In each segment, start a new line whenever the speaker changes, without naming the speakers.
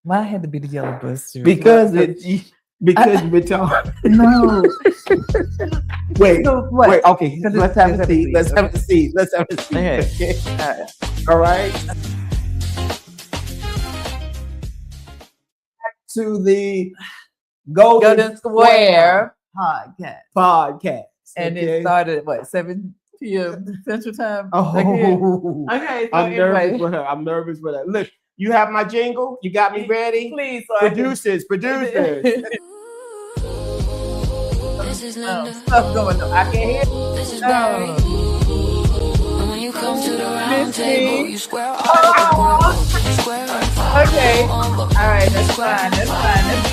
Why had to be the yellow bus?
Because we're talking.
No.
Wait.
So what?
Wait. Okay. Let's have a seat. Let's have a
Okay.
seat. Let's have a seat.
Okay.
Okay. All right. To the
Golden Square podcast.
Okay.
And it started at what, 7 p.m. Central Time?
Oh,
Okay. So
I'm nervous
anyway.
with her. I'm nervous with her. Look, you have my jingle. You got me ready.
Please, so
Producers.
This is Linda.
Stuff going on. I can't hear.
This is Barry. And when you come to the round table, you square off the grill. You square off.
Okay. All right, that's fine. That's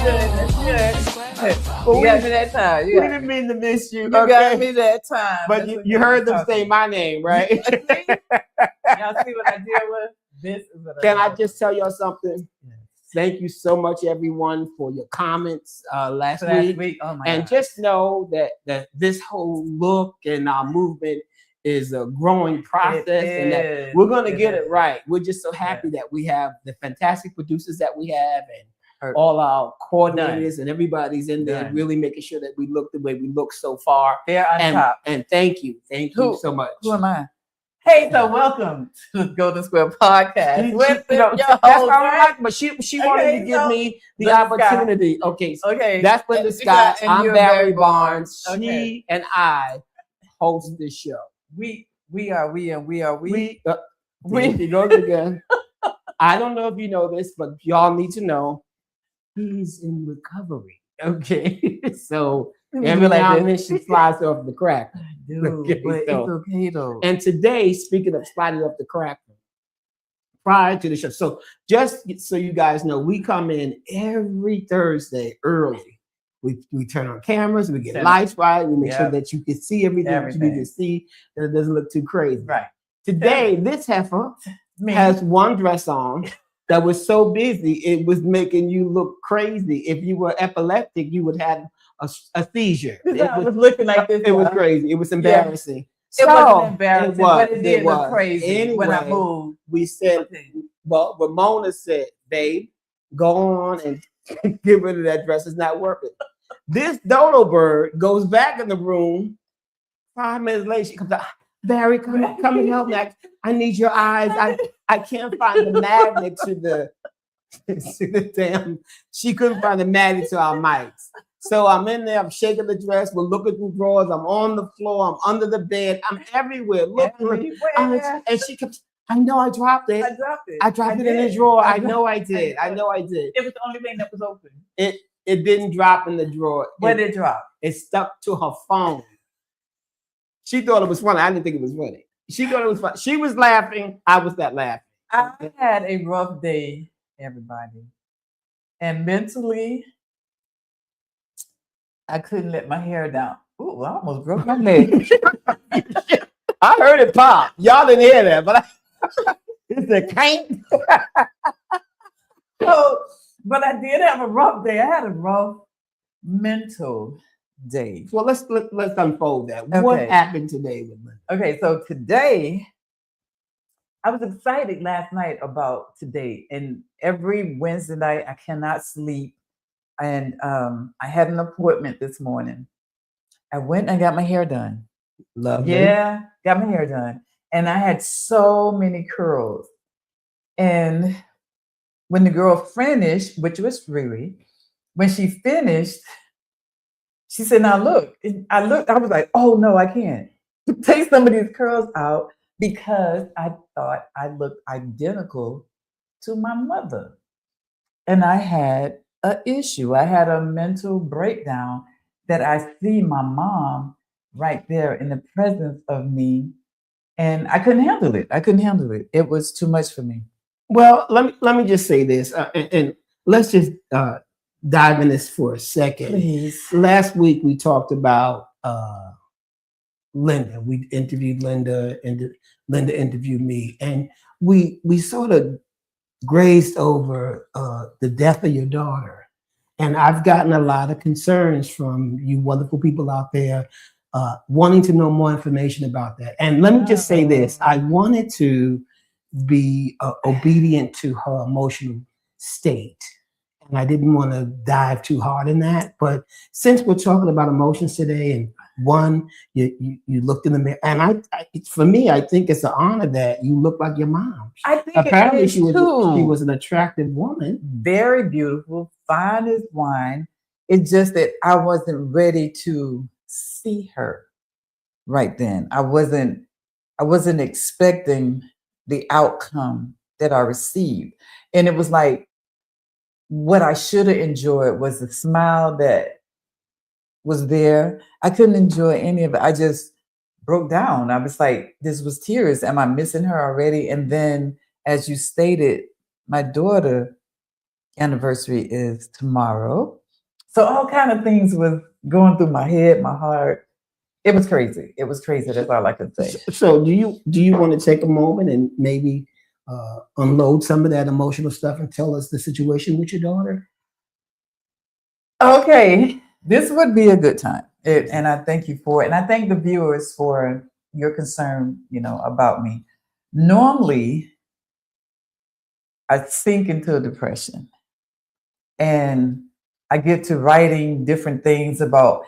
good. You got me that time.
We didn't mean to miss you.
You got me that time.
But you heard them say my name, right?
Y'all see what I deal with? This is what
Can I just tell y'all something? Thank you so much, everyone, for your comments last week.
Oh my
and
God.
just know that this whole look and our movement is a growing process, and that we're going to get it right. We're just so happy that we have the fantastic producers that we have, and all our coordinators and everybody's in there, really making sure that we look the way we look so far.
They're on top.
And thank you so much.
Who am I? Hey, so welcome to the Golden Square podcast.
That's right. But she wanted to give me the opportunity. Okay, that's Linda Scott. I'm Barry Barnes. She and I host this show.
We are.
He goes again. I don't know if you know this, but y'all need to know he's in recovery. Okay, so every now and then she slides off the crack.
Dude, but it's okay though.
And today, speaking of sliding off the crack, prior to the show, so just so you guys know, we come in every Thursday early. We turn on cameras, we get lights right, we make sure that you can see everything that you need to see, that it doesn't look too crazy.
Right.
Today, this heifer has one dress on that was so busy, it was making you look crazy. If you were epileptic, you would have a seizure.
It was looking like this.
It was crazy. It was embarrassing.
It wasn't embarrassing, but it did look
was
crazy
anyway,
when I moved.
We said, well, Ramona said, babe, go on and get rid of that dress. It's not working. This dodo bird goes back in the room. 5 minutes later, she comes out. Barry, come and help me. I need your eyes. I can't find the magnet to the damn. She couldn't find the magnet to our mics. So I'm in there. I'm shaking the dress. We're looking through drawers. I'm on the floor. I'm under the bed. I'm everywhere. Looking. And she kept. I know I dropped it. I dropped it in the drawer. I know I did.
It was the only thing that was open.
It didn't drop in the drawer.
Where did it drop?
It stuck to her phone. She thought it was funny. I didn't think it was funny. She thought it was funny. She was laughing. I was not laughing.
I had a rough day, everybody. And mentally, I couldn't let my hair down. Ooh, I almost broke my leg.
I heard it pop. Y'all didn't hear that, but it's a can't.
But I did have a rough day. I had a rough mental day.
Well, let's unfold that. Okay. What happened today with Linda?
Okay, so today, I was excited last night about today. And every Wednesday night, I cannot sleep. And I had an appointment this morning. I went and got my hair done.
Lovely.
Yeah, got my hair done. And I had so many curls. And when the girl finished, which was Riri, when she finished, she said, now look. I looked, I was like, oh no, I can't. Take some of these curls out because I thought I looked identical to my mother. And I had an issue. I had a mental breakdown that I see my mom right there in the presence of me. And I couldn't handle it. It was too much for me.
Well, let me just say this, and let's just dive in this for a second.
Please.
Last week we talked about Linda. We interviewed Linda, and Linda interviewed me, and we sort of grazed over the death of your daughter. And I've gotten a lot of concerns from you wonderful people out there wanting to know more information about that. And let me just say this. I wanted to be obedient to her emotional state. And I didn't want to dive too hard in that. But since we're talking about emotions today, and one, you looked in the mirror, and for me, I think it's an honor that you look like your mom.
I think
Apparently,
it is
she
too.
was an attractive woman.
Very beautiful, fine as wine. It's just that I wasn't ready to see her right then. I wasn't expecting the outcome that I received. And it was like what I should have enjoyed was the smile that was there. I couldn't enjoy any of it. I just broke down. I was like, this was tears. Am I missing her already? And then, as you stated, my daughter anniversary is tomorrow. So all kind of things was going through my head, my heart. It was crazy. It was crazy. That's all I could say.
So do you want to take a moment and maybe unload some of that emotional stuff and tell us the situation with your daughter?
Okay, this would be a good time, and I thank you for it, and I thank the viewers for your concern, about me. Normally, I sink into a depression, and I get to writing different things about.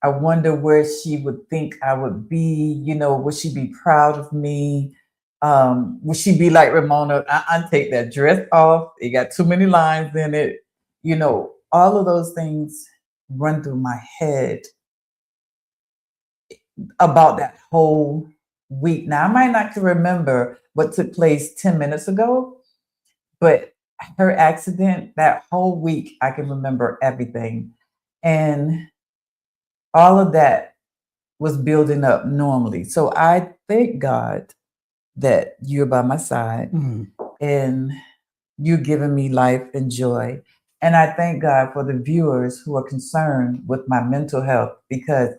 I wonder where she would think I would be. Would she be proud of me? Would she be like Ramona? I take that dress off. It got too many lines in it. All of those things run through my head about that whole week. Now, I might not can remember what took place 10 minutes ago, but her accident, that whole week, I can remember everything. And all of that was building up normally. So I thank God that you're by my side and you're giving me life and joy. And I thank God for the viewers who are concerned with my mental health because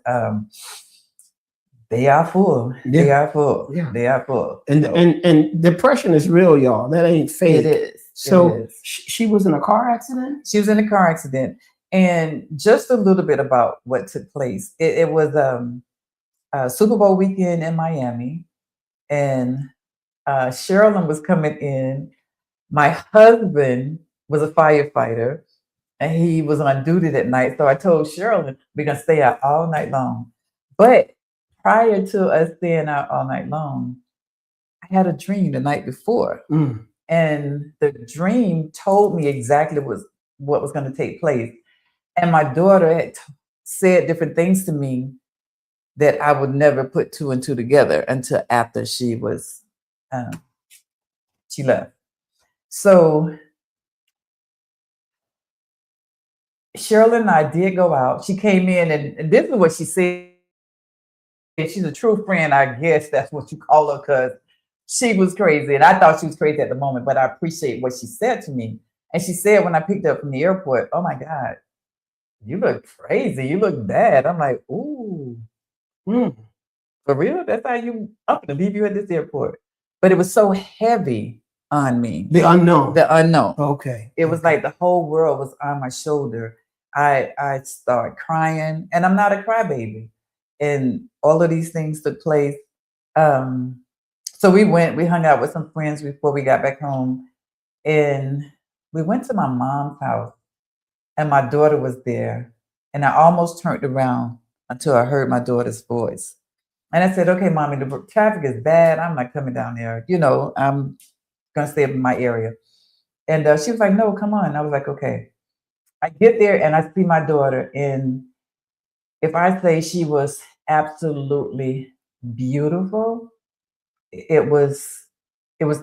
they are full.
Yeah.
They are full.
Yeah.
They are full.
And
So,
and depression is real, y'all. That ain't fake.
it is.
So
It is.
she was in a car accident?
She was in a car accident. And just a little bit about what took place. It was a Super Bowl weekend in Miami. And Sherilyn was coming in. My husband was a firefighter and he was on duty that night. So I told Sherilyn, we're going to stay out all night long. But prior to us staying out all night long, I had a dream the night before. And the dream told me exactly what was going to take place. And my daughter had said different things to me that I would never put two and two together until after she left. So Sherilyn and I did go out. She came in and this is what she said. She's a true friend, I guess that's what you call her, because she was crazy. And I thought she was crazy at the moment, but I appreciate what she said to me. And she said when I picked her up from the airport, oh my God, you look crazy. You look bad. I'm like, ooh, for real? That's how I'm gonna leave you at this airport. But it was so heavy on me.
The unknown.
The unknown.
Okay.
It was like the whole world was on my shoulder. I started crying, and I'm not a crybaby. And all of these things took place. So we hung out with some friends before we got back home. And we went to my mom's house, and my daughter was there. And I almost turned around until I heard my daughter's voice. And I said, okay, mommy, the traffic is bad. I'm not coming down there. I'm going to stay up in my area. And she was like, no, come on. I was like, okay. I get there and I see my daughter. And if I say she was absolutely beautiful, it was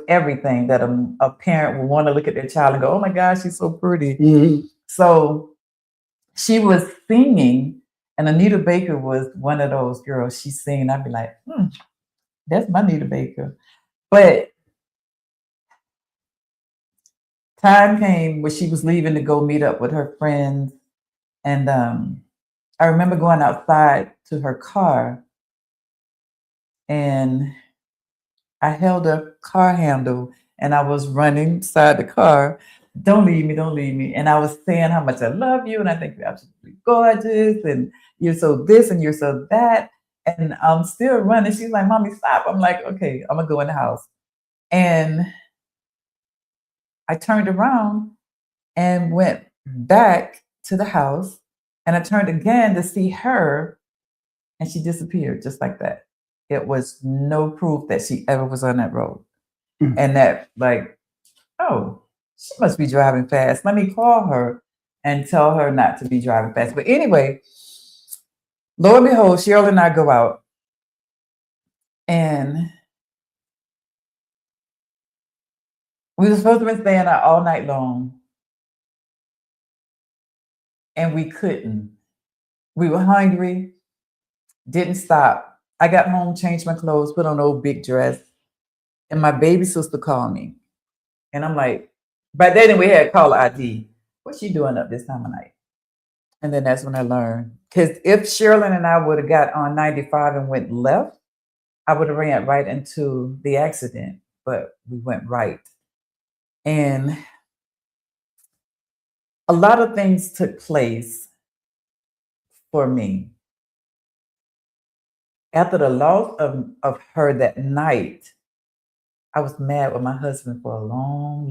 everything that a parent would want to look at their child and go, oh my gosh, she's so pretty. So she was singing, and Anita Baker was one of those girls. She's singing. I'd be like, that's my Anita Baker. But time came where she was leaving to go meet up with her friends. And I remember going outside to her car, and I held a car handle and I was running inside the car. Don't leave me, don't leave me. And I was saying how much I love you and I think you're absolutely gorgeous and you're so this and you're so that. And I'm still running. She's like, mommy, stop. I'm like, okay, I'm gonna go in the house. And I turned around and went back to the house, and I turned again to see her, and she disappeared just like that. It was no proof that she ever was on that road. And that, like, oh, she must be driving fast. Let me call her and tell her not to be driving fast. But anyway, lo and behold, Cheryl and I go out, and we were supposed to be staying out all night long, and we couldn't. We were hungry, didn't stop. I got home, changed my clothes, put on an old big dress, and my baby sister called me. And I'm like, by then we had caller ID. What's she doing up this time of night? And then that's when I learned. Because if Sherilyn and I would have got on 95 and went left, I would have ran right into the accident. But we went right. And a lot of things took place for me. After the loss of her that night, I was mad with my husband for a long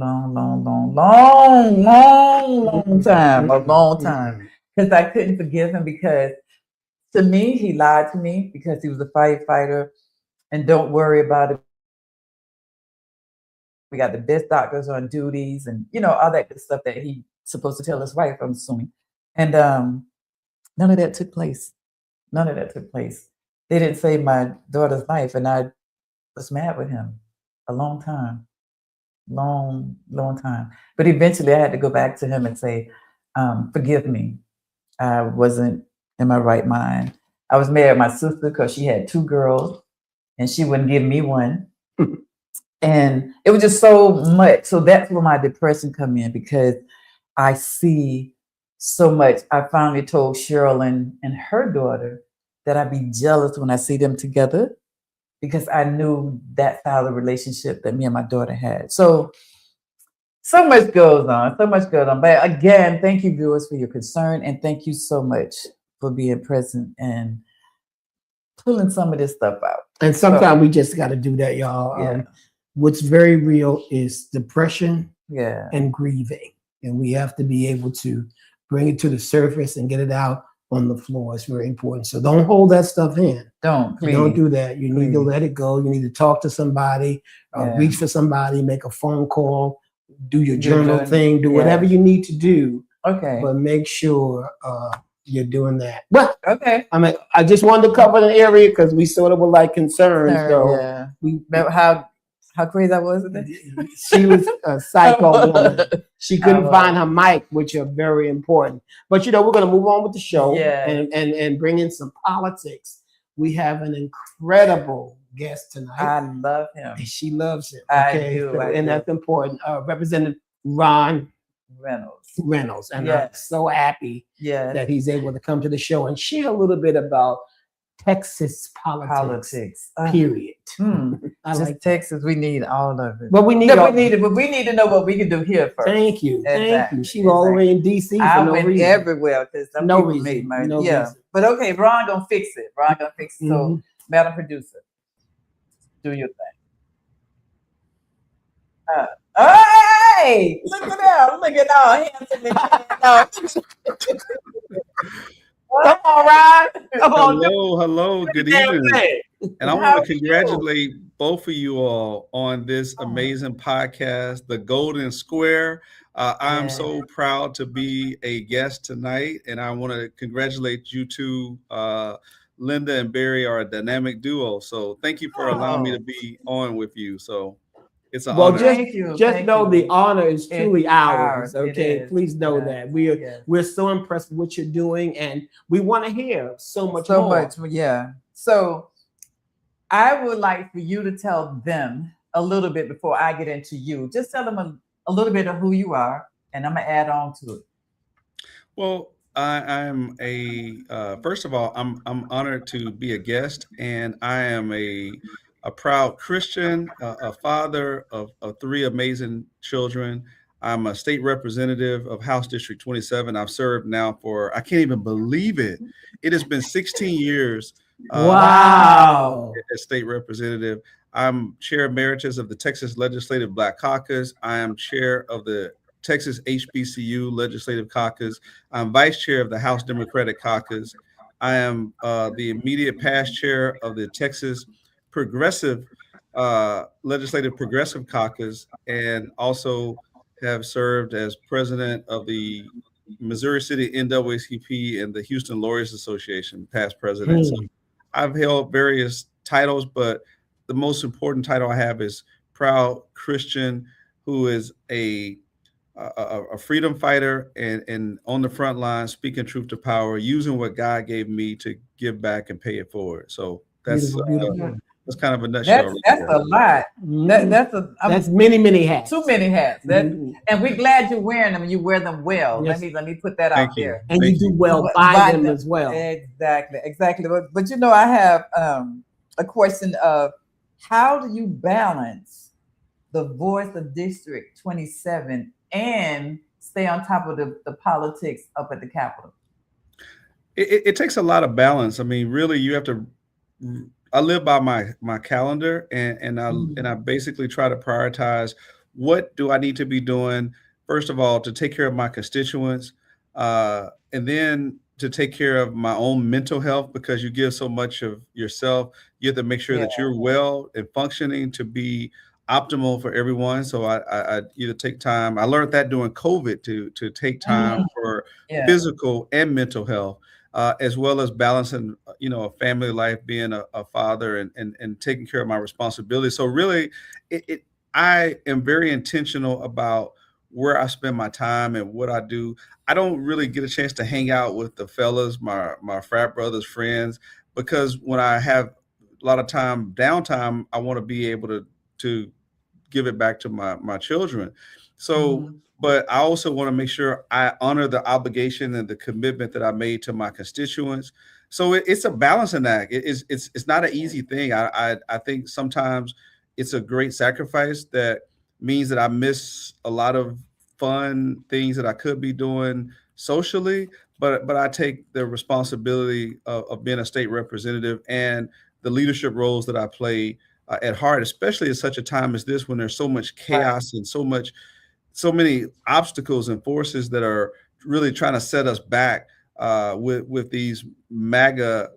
time, a long time. Because I couldn't forgive him, because to me, he lied to me because he was a firefighter, and don't worry about it. We got the best doctors on duties, and all that good stuff that he's supposed to tell his wife, I'm assuming. And none of that took place. None of that took place. They didn't save my daughter's life, and I was mad with him a long time. Long time. But eventually I had to go back to him and say, forgive me. I wasn't in my right mind. I was mad at my sister because she had 2 girls and she wouldn't give me one. And it was just so much. So that's where my depression come in, because I see so much. I finally told Cheryl and her daughter that I'd be jealous when I see them together, because I knew that style of relationship that me and my daughter had. So much goes on, But again, thank you, viewers, for your concern, and thank you so much for being present and pulling some of this stuff out.
And sometimes we just got to do that, y'all.
Yeah.
What's very real is depression
Yeah.
and grieving. And we have to be able to bring it to the surface and get it out on the floor. It's very important. So don't hold that stuff in.
Don't
do that. You need to let it go. You need to talk to somebody, reach for somebody, make a phone call, do your journal thing, do whatever you need to do.
Okay.
But make sure you're doing that. Well,
okay.
I mean, I just wanted to cover the area because we sort of were like concerned. So
we remember how crazy I was with it?
She was a psycho woman. She couldn't find her mic, which are very important. But we're going to move on with the show and bring in some politics. We have an incredible guest tonight.
I love him.
And she loves him.
Okay? I do.
That's important. Representative Ron Reynolds. And I'm so happy that he's able to come to the show and share a little bit about Texas politics. Period.
Just Texas, we need all of it.
But we need
to know what we can do here first.
Thank you. Thank you. She was all the way in DC.
I went everywhere because no reason. But okay, Ron gonna fix it. So, Madam Producer, do your thing. Hey, look at that! Look at all handsome. Come on, Ron. Come on.
Hello. Good evening. And I want to congratulate both of you all on this amazing podcast, The Golden Square. I'm so proud to be a guest tonight, and I want to congratulate you two. Linda and Barry are a dynamic duo. So thank you for allowing me to be on with you. So it's an honor.
Just know the honor is truly ours. Okay, please know that we're so impressed with what you're doing, and we want to hear so much more.
So I would like for you to tell them a little bit before I get into you. Just tell them a little bit of who you are, and I'm gonna add on to it.
Well, I'm first of all, I'm honored to be a guest, and I am a proud Christian, a father of 3 amazing children. I'm a state representative of House District 27. I've served now for, I can't even believe it. It has been 16 years.
Wow.
As state representative. I'm chair emeritus of the Texas Legislative Black Caucus. I am chair of the Texas HBCU Legislative Caucus. I'm vice chair of the House Democratic Caucus. I am the immediate past chair of the Texas Progressive Legislative Progressive Caucus, and also have served as president of the Missouri City NAACP and the Houston Lawyers Association, past president. So I've held various titles, but the most important title I have is proud Christian, who is a freedom fighter and on the front line, speaking truth to power, using what God gave me to give back and pay it forward. So that's
beautiful.
That's kind of a nutshell.
That's a lot. That's
many hats.
Too many hats. And we're glad you're wearing them and you wear them well.
Yes.
Let me put that out there.
And you do well by them as well.
Exactly. But you know, I have a question of how do you balance the voice of District 27 and stay on top of the politics up at the Capitol?
It takes a lot of balance. I mean, really, you have to. I live by my calendar, and I basically try to prioritize what do I need to be doing, first of all, to take care of my constituents, and then to take care of my own mental health, because you give so much of yourself. You have to make sure that you're well and functioning to be optimal for everyone. So I either take time. I learned that during COVID to take time for physical and mental health. As well as balancing, a family life, being a father, and taking care of my responsibilities. So really, I am very intentional about where I spend my time and what I do. I don't really get a chance to hang out with the fellas, my frat brothers, friends, because when I have a lot of downtime, I want to be able to give it back to my children. So. But I also want to make sure I honor the obligation and the commitment that I made to my constituents. So it's a balancing act. It's not an easy thing. I think sometimes it's a great sacrifice that means that I miss a lot of fun things that I could be doing socially. But I take the responsibility of being a state representative and the leadership roles that I play at heart, especially at such a time as this, when there's so much chaos and so many obstacles and forces that are really trying to set us back with these MAGA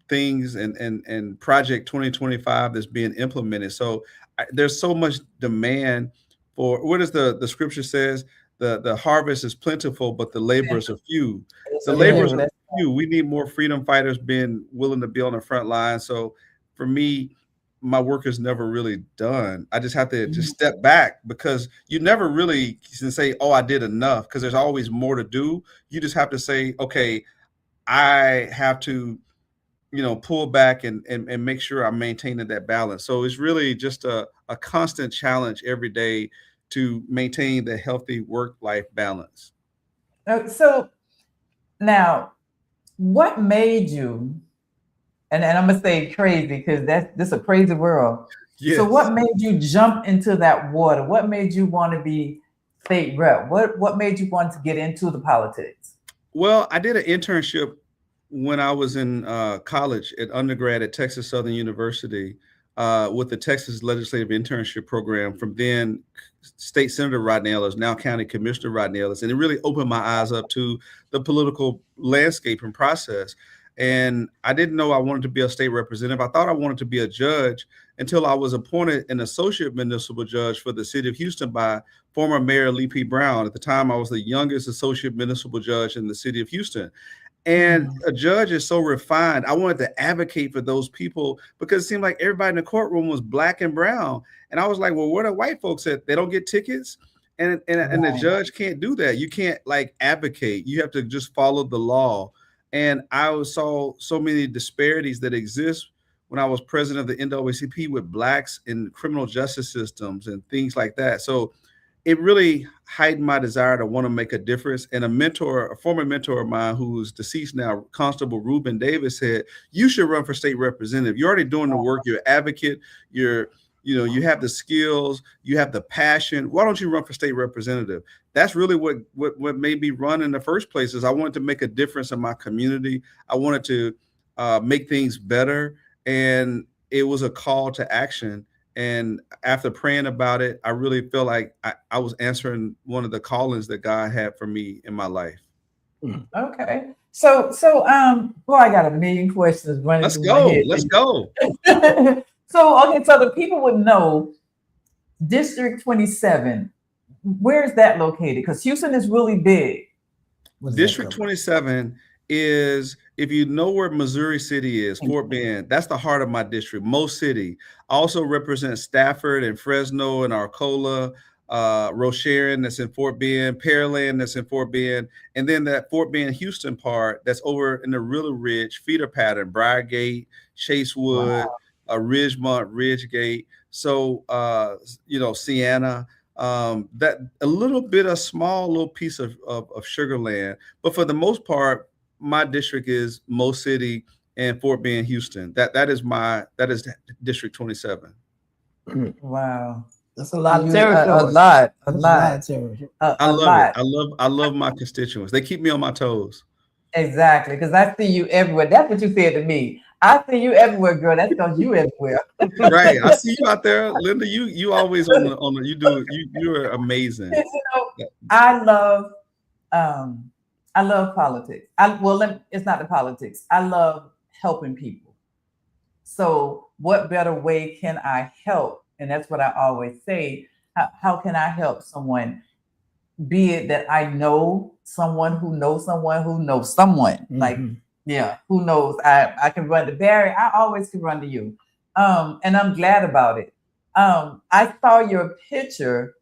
things and Project 2025 that's being implemented. So there's so much demand for, what is the scripture says, the harvest is plentiful, but the laborers are few. The laborers are few. We need more freedom fighters being willing to be on the front line. So for me, my work is never really done. I just have to just step back, because you never really can say, oh, I did enough, because there's always more to do. You just have to say, okay, I have to, pull back and make sure I'm maintaining that balance. So it's really just a constant challenge every day to maintain the healthy work-life balance.
So now, what made you, and I'm gonna say crazy, because this is a crazy world. Yes. So what made you jump into that water? What made you want to be state rep? What made you want to get into the politics?
Well, I did an internship when I was in college at undergrad at Texas Southern University with the Texas Legislative Internship Program from then State Senator Rodney Ellis, now County Commissioner Rodney Ellis. And it really opened my eyes up to the political landscape and process. And I didn't know I wanted to be a state representative. I thought I wanted to be a judge until I was appointed an associate municipal judge for the city of Houston by former Mayor Lee P. Brown. At the time, I was the youngest associate municipal judge in the city of Houston. And a judge is so refined. I wanted to advocate for those people, because it seemed like everybody in the courtroom was black and brown. And I was like, well, where the white folks at? They don't get tickets? And the judge can't do that. You can't advocate. You have to just follow the law. And I saw so many disparities that exist when I was president of the NAACP with blacks in criminal justice systems and things like that. So it really heightened my desire to want to make a difference. And a former mentor of mine who's deceased now, Constable Reuben Davis, said, you should run for state representative. You're already doing the work. You're an advocate. You have the skills, you have the passion. Why don't you run for state representative? That's really what made me run in the first place. Is I wanted to make a difference in my community. I wanted to make things better. And it was a call to action. And after praying about it, I really feel like I was answering one of the callings that God had for me in my life.
Okay. So, boy, I got a million questions running
Let's
through my
go.
head.
Let's go.
So, okay, so the people would know District 27. Where is that located? Because Houston is really big.
District 27 is, if you know where Missouri City is, Fort Bend, that's the heart of my district, Most City. I also represent Stafford and Fresno and Arcola, Rocheron, that's in Fort Bend, Pearland, that's in Fort Bend, and then that Fort Bend Houston part that's over in the really rich feeder pattern, Briargate, Chasewood, Ridgemont, Ridgegate. So, Sienna, that a little bit of small little piece of sugar land, but for the most part, my district is Most City and Fort Bend, Houston. That is District 27.
Wow,
that's a lot of
territory. A lot of territory.
I love my constituents. They keep me on my toes.
Exactly, because I see you everywhere. That's what you said to me. I see you everywhere, girl. That's because you everywhere.
Right. I see you out there, Linda. You always on the you are amazing.
I love politics. It's not the politics. I love helping people. So what better way can I help? And that's what I always say. How can I help someone? Be it that I know someone who knows someone who knows someone. Mm-hmm. Like, yeah, who knows? I can run to Barry. I always can run to you. And I'm glad about it. I saw your picture.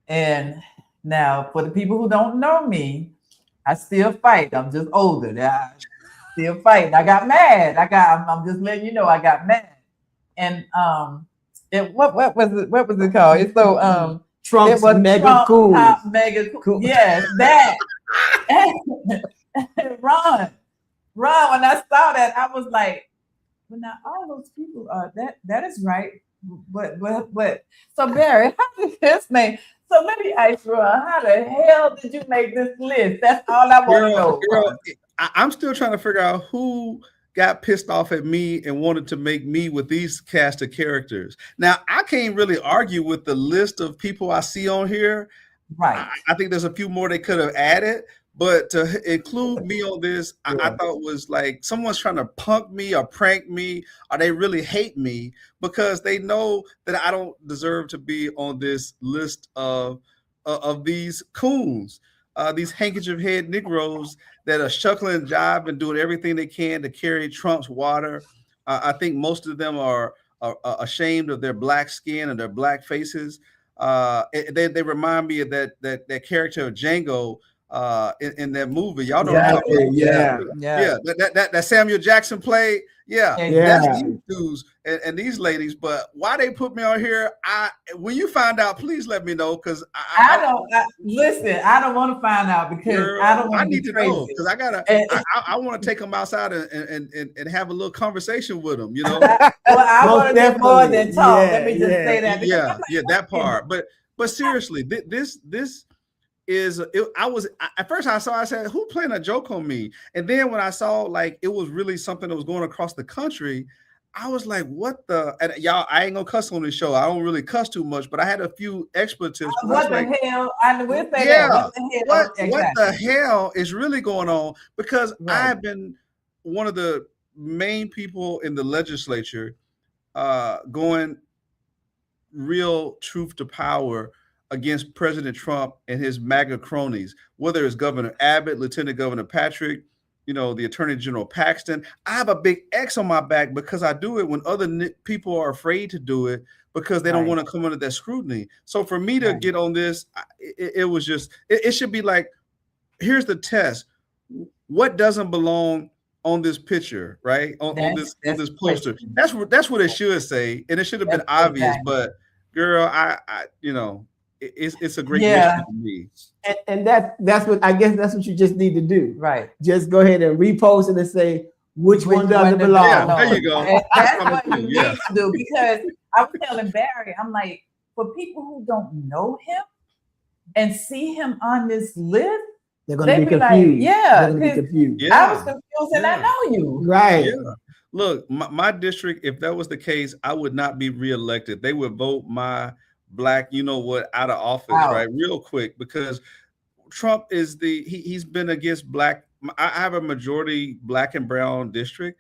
And now, for the people who don't know me, I still fight. I'm just older. I still fighting. I got mad. I'm just letting you know I got mad. And what was it called? It's so
Trump's mega cool.
Mega cool. Yes, that. Ron, when I saw that, I was like, well, now all those people are that is right. But so Barry, how did this name? So let me ask you, how the hell did you make this list? That's all I want to know.
Girl, I'm still trying to figure out who got pissed off at me and wanted to make me with these cast of characters. Now, I can't really argue with the list of people I see on here.
Right.
I think there's a few more they could have added, but to include me on this, I thought was like someone's trying to punk me or prank me, or they really hate me because they know that I don't deserve to be on this list of these coons. These handkerchief head Negroes that are shuckling and jiving and doing everything they can to carry Trump's water. I think most of them are ashamed of their black skin and their black faces. They remind me of that character of Django in that movie. Y'all know what I'm talking about. That Samuel Jackson played. That's these dudes and these ladies. But why they put me on here, when you find out, please let me know, because I
don't want to find out because girl, I don't want to
need
to
know, because I want to take them outside and have a little conversation with them,
Well, I want to do more than talk. Let me just say that.
That part. But seriously, this at first I said, who playing a joke on me? And then when I saw like it was really something that was going across the country, I was like, what the, and y'all, I ain't gonna cuss on this show. I don't really cuss too much, but I had a few expletives.
What the hell? I will say
that. What the hell is really going on? Because I've been one of the main people in the legislature going real truth to power against President Trump and his MAGA cronies, whether it's Governor Abbott, Lieutenant Governor Patrick, the Attorney General Paxton. I have a big X on my back because I do it when other people are afraid to do it because they don't want to come under that scrutiny. So for me to get on this, it was just, it should be like, here's the test. What doesn't belong on this picture, right? On this poster. That's what it should say. And it should have been obvious, but girl, I it's a great mission for me.
And that's what I guess that's what you just need to do.
Right.
Just go ahead and repost it and say which one doesn't belong.
Yeah, there you go.
And that's what you need to do, because I was telling Barry, I'm like, for people who don't know him and see him on this list,
They're going to
They
be
be like,
confused.
yeah,
They're going to be confused.
Yeah.
I was confused and I know you.
Right.
Yeah. Look, my district, if that was the case, I would not be reelected. They would vote my black, you know what, out of office,
Wow.
right? Real quick, because Trump is he's been against black. I have a majority black and brown district.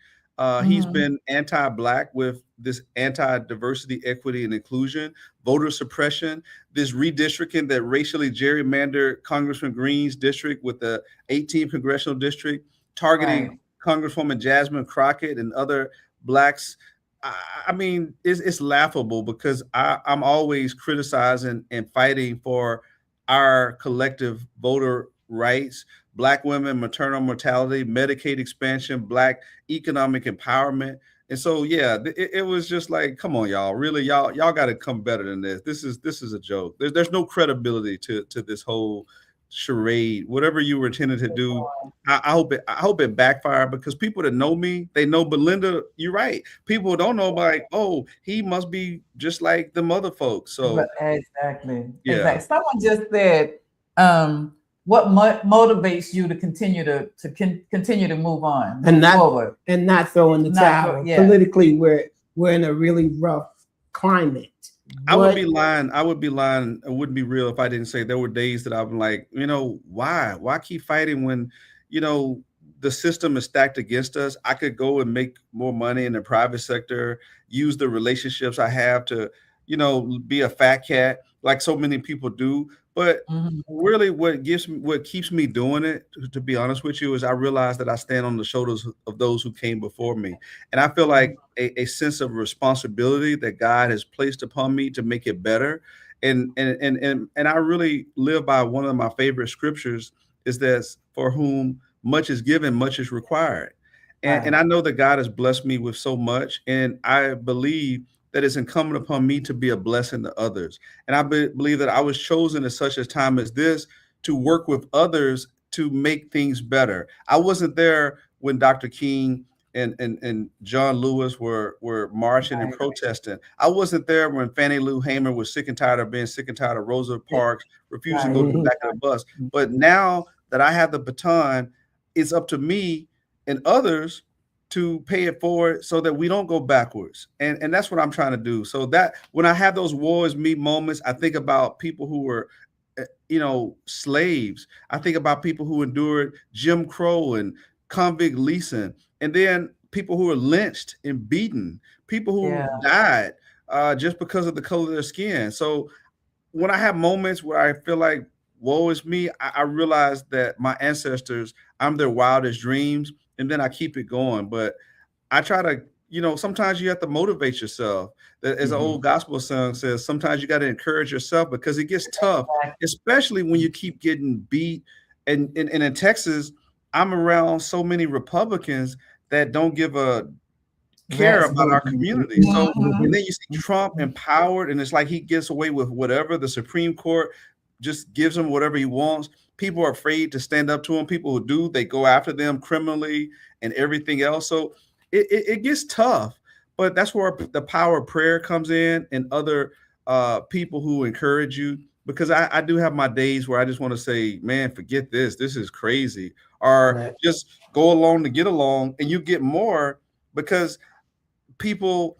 He's been anti-black with this anti-diversity, equity, and inclusion, voter suppression, this redistricting that racially gerrymandered Congressman Green's district with the 18th congressional district, targeting Congresswoman Jasmine Crockett and other blacks. I mean, it's laughable because I'm always criticizing and fighting for our collective voter rights, black women, maternal mortality, Medicaid expansion, black economic empowerment. And so, yeah, it was just like, come on, y'all, really, y'all got to come better than this. This is a joke. There's no credibility to this whole charade. Whatever you were intended to do, I hope it backfired, because people that know me, they know. But Linda, you're right. People don't know, like, oh, he must be just like the other folks. So
exactly.
Yeah.
Exactly. Someone just said, what motivates you to continue to move on,
and not
forward,
and not throw in the towel. Politically, we're in a really rough climate.
I would be lying. It wouldn't be real if I didn't say there were days that I'm like, why keep fighting when, the system is stacked against us? I could go and make more money in the private sector, use the relationships I have to, be a fat cat like so many people do. But really what keeps me doing it, to be honest with you, is I realize that I stand on the shoulders of those who came before me. And I feel like a sense of responsibility that God has placed upon me to make it better. And I really live by one of my favorite scriptures, is that for whom much is given, much is required. And I know that God has blessed me with so much. And I believe that it's incumbent upon me to be a blessing to others. And I believe that I was chosen at such a time as this to work with others to make things better. I wasn't there when Dr. King and John Lewis were marching and protesting. I wasn't there when Fannie Lou Hamer was sick and tired of being sick and tired of Rosa Parks refusing to go to the back of the bus. But now that I have the baton, it's up to me and others to pay it forward so that we don't go backwards. And that's what I'm trying to do. So that when I have those war is me moments, I think about people who were, slaves. I think about people who endured Jim Crow and convict leasing, and then people who were lynched and beaten, people who died just because of the color of their skin. So when I have moments where I feel like woe is me, I realize that my ancestors, I'm their wildest dreams. And then I keep it going. But I try to, sometimes you have to motivate yourself. As an old gospel song says, sometimes you got to encourage yourself, because it gets tough, especially when you keep getting beat. And in Texas, I'm around so many Republicans that don't give a care about our community. So and then you see Trump empowered, and it's like he gets away with whatever. The Supreme Court just gives him whatever he wants. People are afraid to stand up to him. People who do, they go after them criminally and everything else. So it gets tough, but that's where the power of prayer comes in, and other people who encourage you. Because I do have my days where I just want to say, man, forget this. This is crazy. Or just go along to get along, and you get more because people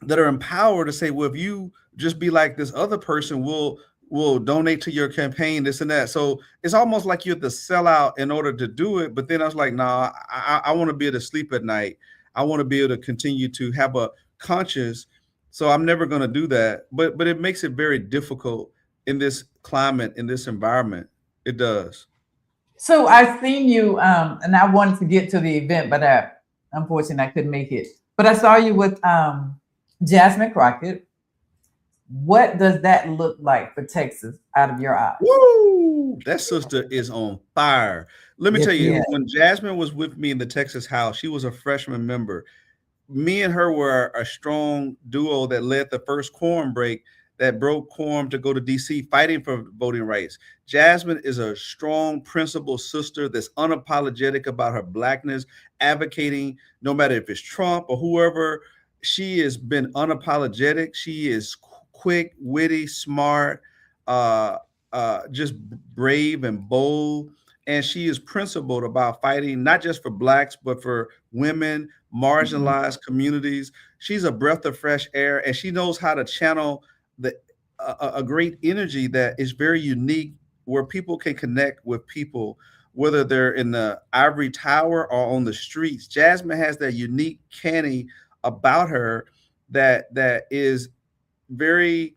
that are empowered to say, well, if you just be like this other person, will donate to your campaign, this and that. So it's almost like you have to sell out in order to do it. But then I was like, nah, I want to be able to sleep at night. I want to be able to continue to have a conscience. So I'm never going to do that. But it makes it very difficult in this climate, in this environment. It does.
So I've seen you, and I wanted to get to the event, but unfortunately I couldn't make it. But I saw you with Jasmine Crockett. What does that look like for Texas out of your eyes?
Woo! That sister is on fire. Let me tell you, when Jasmine was with me in the Texas House, she was a freshman member. Me and her were a strong duo that led the first quorum break that broke quorum to go to DC fighting for voting rights. Jasmine is a strong, principled sister that's unapologetic about her blackness, advocating no matter if it's Trump or whoever. She has been unapologetic. She is quick, witty, smart, just brave and bold. and she is principled about fighting not just for Blacks, but for women, marginalized communities. She's a breath of fresh air, and she knows how to channel the a great energy that is very unique, where people can connect with people, whether they're in the ivory tower or on the streets. Jasmine has that unique canny about her that is very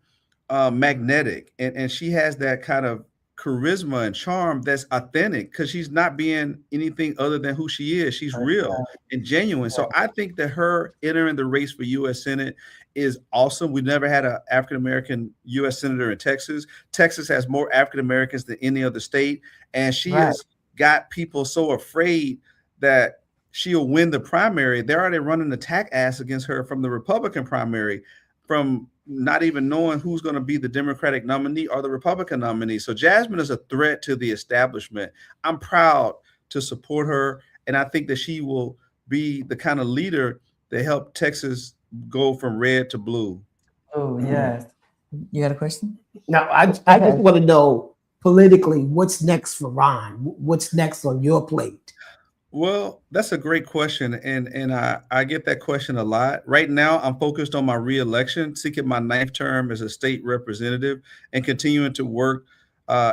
magnetic, and she has that kind of charisma and charm that's authentic, because she's not being anything other than who she is. She's real and genuine. So I think that her entering the race for U.S. Senate is awesome. We've never had an African-American U.S. Senator in Texas. Texas has more African-Americans than any other state, and she has got people so afraid that she'll win the primary. They're already running attack ass against her from the Republican primary, from not even knowing who's going to be the Democratic nominee or the Republican nominee. So Jasmine is a threat to the establishment. I'm proud to support her, and I think that she will be the kind of leader that help Texas go from red to blue.
Oh, yes. You got a question?
Now, I just want to know politically, what's next for Ron? What's next on your plate?
Well, that's a great question, and I get that question a lot. Right now, I'm focused on my reelection, seeking my 9th term as a state representative, and continuing to work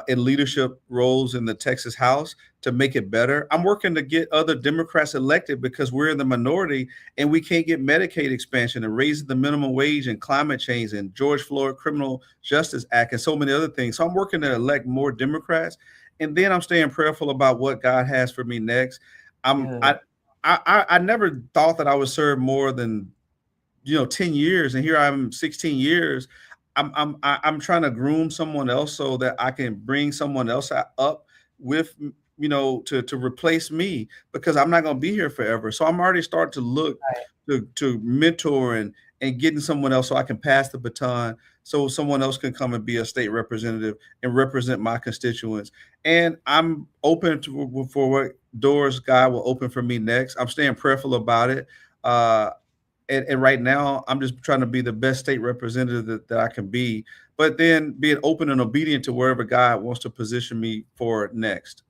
in leadership roles in the Texas House to make it better. I'm working to get other Democrats elected because we're in the minority, and we can't get Medicaid expansion and raising the minimum wage and climate change and George Floyd Criminal Justice Act and so many other things. So I'm working to elect more Democrats, and then I'm staying prayerful about what God has for me next. I never thought that I would serve more than 10 years, and here I'm 16 years. I'm trying to groom someone else so that I can bring someone else up with to replace me, because I'm not going to be here forever. So I'm already starting to look to mentor and getting someone else so I can pass the baton, so someone else can come and be a state representative and represent my constituents. And I'm open for what doors God will open for me next. I'm staying prayerful about it. And right now, I'm just trying to be the best state representative that I can be, but then being open and obedient to wherever God wants to position me for next.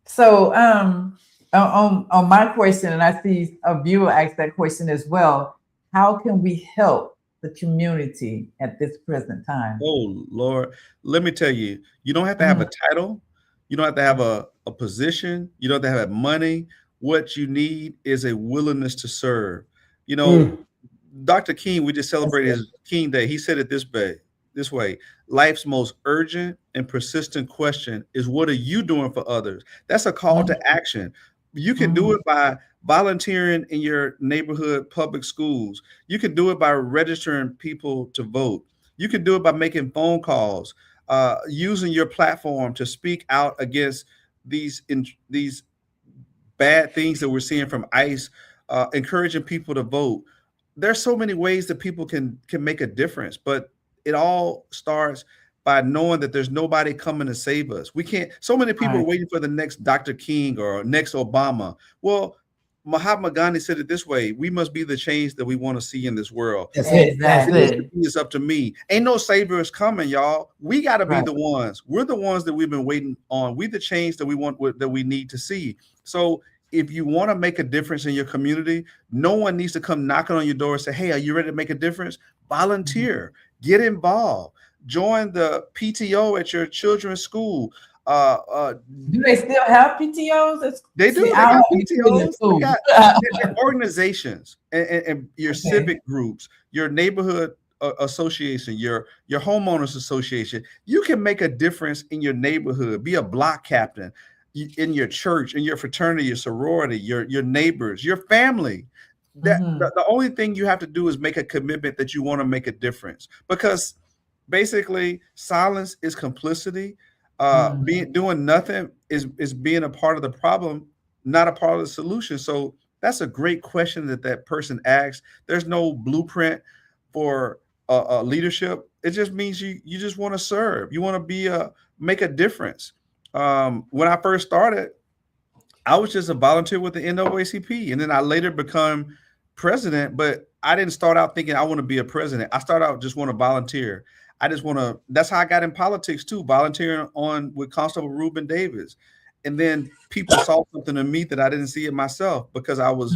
So on my question, and I see a viewer ask that question as well, how can we help the community at this present time?
Oh, Lord, let me tell you, you don't have to have a title. You don't have to have a position. You don't have to have money. What you need is a willingness to serve. Dr. King, we just celebrated his King Day. He said it this way: life's most urgent and persistent question is, what are you doing for others? That's a call to action. You can do it by volunteering in your neighborhood public schools. You can do it by registering people to vote. You can do it by making phone calls, using your platform to speak out against these bad things that we're seeing from ICE, encouraging people to vote. There's so many ways that people can make a difference, but it all starts by knowing that there's nobody coming to save us. We can't. So many people are waiting for the next Dr. King or next Obama. Well, Mahatma Gandhi said it this way: we must be the change that we want to see in this world.
That's it.
It's up to me. Ain't no saviors coming, y'all. We got to be the ones. We're the ones that we've been waiting on. We the change that we want, that we need to see. So if you want to make a difference in your community, no one needs to come knocking on your door and say, "Hey, are you ready to make a difference?" Volunteer, get involved, join the PTO at your children's school.
Do they still have PTOs?
They do. They got PTOs. They got organizations and your civic groups, your neighborhood association, your homeowners association. You can make a difference in your neighborhood. Be a block captain in your church, in your fraternity, your sorority, your neighbors, your family. The only thing you have to do is make a commitment that you want to make a difference, because basically silence is complicity. Doing nothing is being a part of the problem, not a part of the solution. So that's a great question that person asked. There's no blueprint for leadership. It just means you just want to serve. You want to make a difference. When I first started, I was just a volunteer with the NAACP, and then I later become president. But I didn't start out thinking I want to be a president. I started out just want to volunteer. I just want to. That's how I got in politics too, volunteering on with Constable Reuben Davis, and then people saw something in me that I didn't see in myself because I was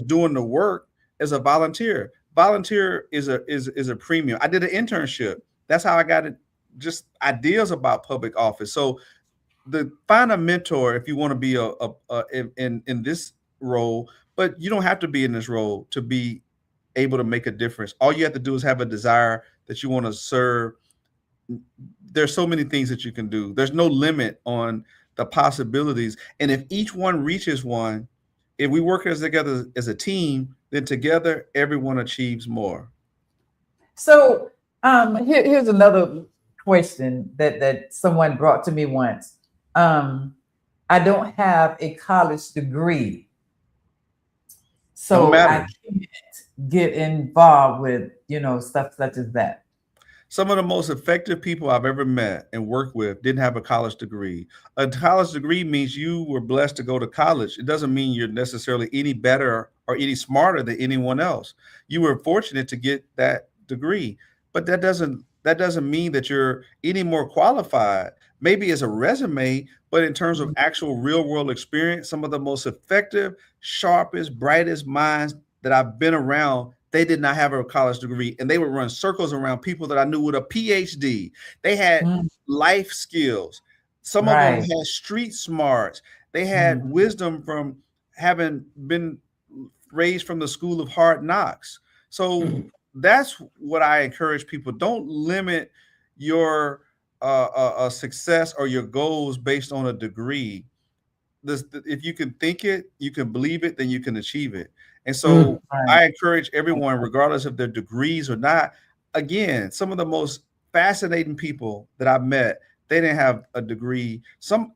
doing the work as a volunteer. Volunteer is a premium. I did an internship. That's how I got it. Just ideas about public office. So find a mentor if you want to be in this role, but you don't have to be in this role to be able to make a difference. All you have to do is have a desire that you want to serve. There's so many things that you can do. There's no limit on the possibilities. And if each one reaches one, if we work together as a team, then together everyone achieves more.
So here's another question that someone brought to me once. I don't have a college degree, so I can't get involved with, stuff such as that.
Some of the most effective people I've ever met and worked with didn't have a college degree. A college degree means you were blessed to go to college. It doesn't mean you're necessarily any better or any smarter than anyone else. You were fortunate to get that degree, but that doesn't mean that you're any more qualified. Maybe as a resume, but in terms of actual real world experience, some of the most effective, sharpest, brightest minds that I've been around, they did not have a college degree, and they would run circles around people that I knew with a PhD. They had life skills. Some of them had street smarts. They had wisdom from having been raised from the school of hard knocks. So that's what I encourage people. Don't limit your success or your goals based on a degree. If you can think it, you can believe it, then you can achieve it. And so I encourage everyone, regardless of their degrees or not. Again, some of the most fascinating people that I've met, they didn't have a degree.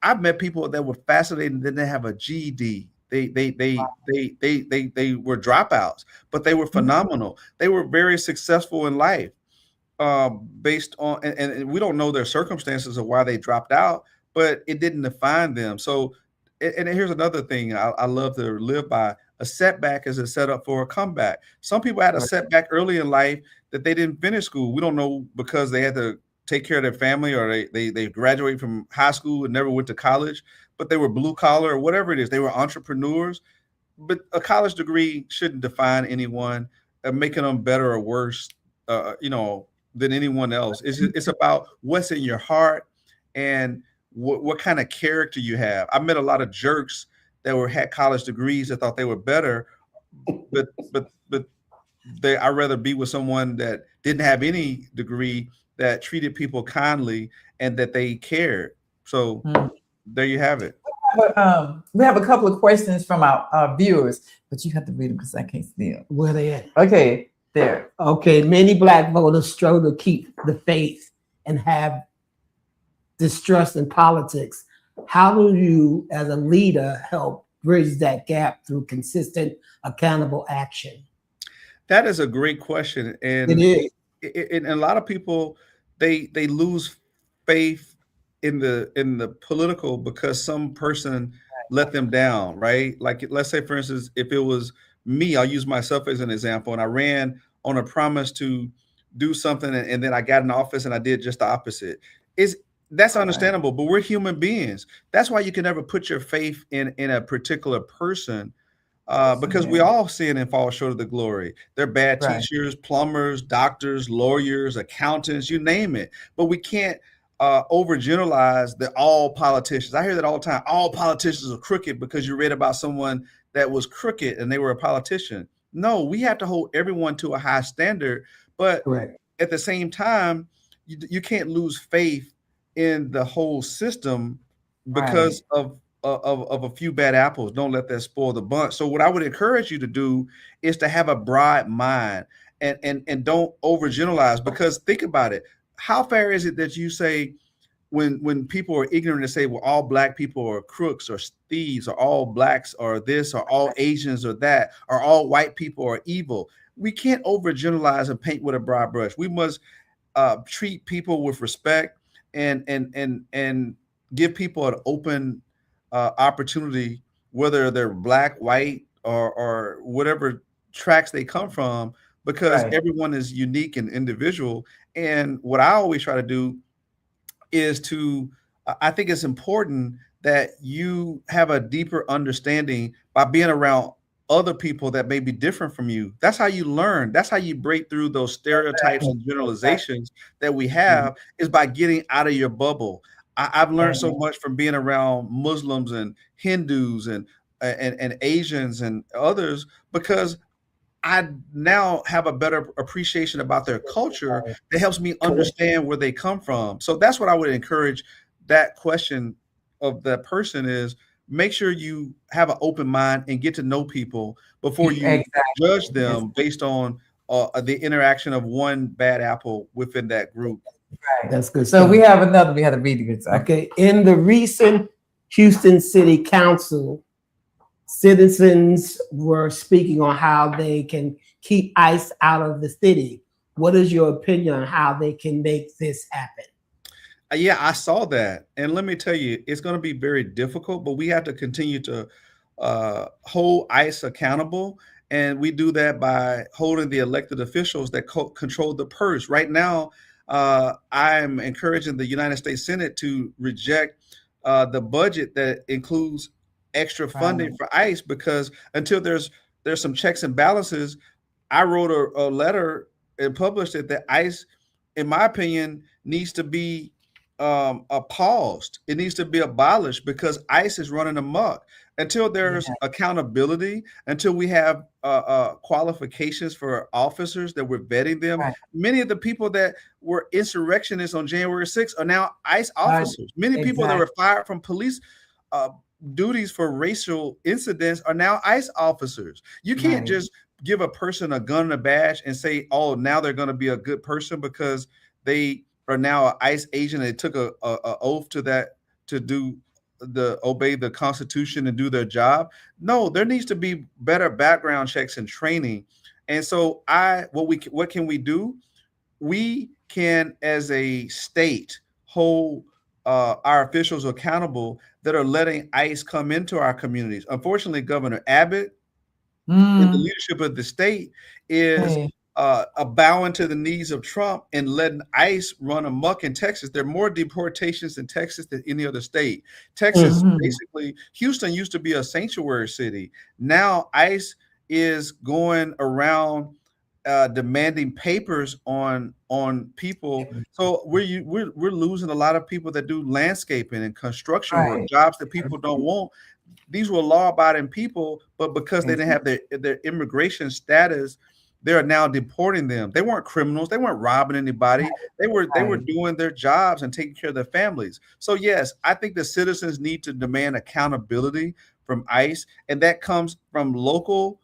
I've met people that were fascinating, that didn't have a GED. They were dropouts, but they were phenomenal. They were very successful in life, based on, and we don't know their circumstances of why they dropped out, but it didn't define them. So, and here's another thing I love to live by: a setback is a setup for a comeback. Some people had a setback early in life that they didn't finish school. We don't know because they had to take care of their family, or they graduated from high school and never went to college, but they were blue collar or whatever it is. They were entrepreneurs. But a college degree shouldn't define anyone, making them better or worse, than anyone else. It's about what's in your heart and what kind of character you have. I met a lot of jerks that had college degrees that thought they were better, but I'd rather be with someone that didn't have any degree, that treated people kindly and that they cared. So there you have it.
We have a couple of questions from our viewers, but you have to read them because I can't see them.
Where they at?
Okay, there.
Okay, many Black voters struggle to keep the faith and have distrust in politics. How do you, as a leader, help bridge that gap through consistent, accountable action?
That is a great question, and
it is.
And a lot of people they lose faith in the political because some person let them down, right? Like, let's say, for instance, if it was me, I'll use myself as an example, and I ran on a promise to do something, and then I got in office and I did just the opposite. That's understandable, but we're human beings. That's why you can never put your faith in a particular person, because we all sin and fall short of the glory. They're bad teachers, plumbers, doctors, lawyers, accountants, you name it. But we can't overgeneralize that all politicians. I hear that all the time. All politicians are crooked because you read about someone that was crooked and they were a politician. No, we have to hold everyone to a high standard. But at the same time, you can't lose faith in the whole system because of a few bad apples. Don't let that spoil the bunch. So what I would encourage you to do is to have a broad mind and don't overgeneralize, because think about it. How fair is it that you say, when people are ignorant, to say, well, all Black people are crooks or thieves, or all Blacks are this, or all Asians are that, or all white people are evil? We can't overgeneralize and paint with a broad brush. We must treat people with respect and give people an open opportunity, whether they're Black, white, or whatever tracks they come from. because
Right.
everyone is unique and individual. And what I always try to do is I think it's important that you have a deeper understanding by being around other people that may be different from you. That's how you learn. That's how you break through those stereotypes
Exactly.
and generalizations that we have, is by getting out of your bubble. I've learned so much from being around Muslims and Hindus and Asians and others, because I now have a better appreciation about their culture that helps me understand where they come from. So that's what I would encourage. That question of that person is, make sure you have an open mind and get to know people before you
Exactly.
judge them based on the interaction of one bad apple within that group.
Right.
That's good.
So we had a meeting.
Okay. In the recent Houston City Council, citizens were speaking on how they can keep ICE out of the city. What is your opinion on how they can make this happen?
Yeah, I saw that. And let me tell you, it's going to be very difficult, but we have to continue to hold ICE accountable. And we do that by holding the elected officials that control the purse. Right now, I'm encouraging the United States Senate to reject the budget that includes extra funding for ICE, because until there's some checks and balances, I wrote a letter and published it that ICE, in my opinion, needs to be paused. It needs to be abolished, because ICE is running amok. Until there's accountability, until we have qualifications for officers, that we're vetting them.
Right.
Many of the people that were insurrectionists on January 6th are now ICE officers. Many people that were fired from police duties for racial incidents are now ICE officers. You can't just give a person a gun and a badge and say, oh, now they're going to be a good person because they are now an ICE agent. They took a oath to that, to obey the Constitution and do their job. No, there needs to be better background checks and training. And so what can we do? We can, as a state, hold our officials accountable that are letting ICE come into our communities. Unfortunately, Governor Abbott, in the leadership of the state, is bowing to the needs of Trump and letting ICE run amok in Texas. There are more deportations in Texas than any other state. Texas, basically, Houston used to be a sanctuary city. Now ICE is going around demanding papers on people. So we're losing a lot of people that do landscaping and construction work, jobs that people don't want. These were law-abiding people, but because they didn't have their immigration status, they are now deporting them. They weren't criminals. They weren't robbing anybody. They were doing their jobs and taking care of their families. So yes, I think the citizens need to demand accountability from ICE, and that comes from local